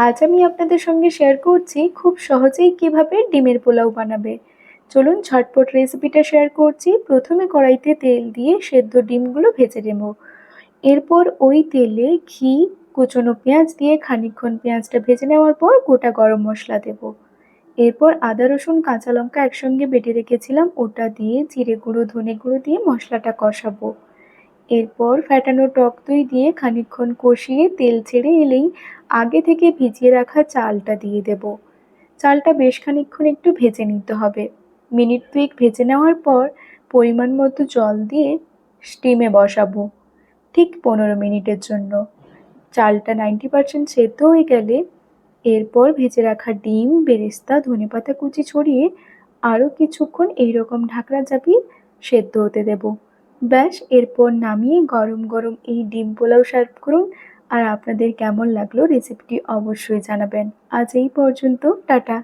আজ আমি আপনাদের সঙ্গে শেয়ার করছি খুব সহজেই কিভাবে ডিমের পোলাও বানাবে। চলুন ঝটপট রেসিপিটা শেয়ার করছি। প্রথমে কড়াইতে তেল দিয়ে সেদ্ধ ডিমগুলো ভেজে নেব। এরপর ওই তেলে ঘি, কুচনো পেঁয়াজ দিয়ে খানিকক্ষণ পেঁয়াজটা ভেজে নেওয়ার পর গোটা গরম মশলা দেব। এরপর আদা রসুন কাঁচা লঙ্কা একসঙ্গে বেটে রেখেছিলাম ওটা দিয়ে জিরে গুঁড়ো ধনে গুঁড়ো দিয়ে মশলাটা কষাবো। এরপর ফ্যাটানো টক দই দিয়ে খানিকক্ষণ কষিয়ে তেল ছেড়ে এলেই আগে থেকে ভিজিয়ে রাখা চালটা দিয়ে দেব। চালটা বেশ খানিকক্ষণ একটু ভেজে নিতে হবে। মিনিট দুয়েক ভেজে নেওয়ার পর পরিমাণ মতো জল দিয়ে স্টিমে বসাবো ঠিক 15 মিনিটের জন্য। চালটা 90% সেদ্ধ হয়ে গেলে এরপর ভেজে রাখা ডিম, বেরেস্তা, ধনেপাতা কুচি ছড়িয়ে আরও কিছুক্ষণ এইরকম ঢাকনা চাপিয়ে সেদ্ধ হতে দেব। ব্যাস, এরপর নামিয়ে গরম গরম এই ডিম পোলাও সার্ভ করুন। আর আপনাদের কেমন লাগলো রেসিপিটি অবশ্যই জানাবেন। আজ এই পর্যন্ত, টাটা।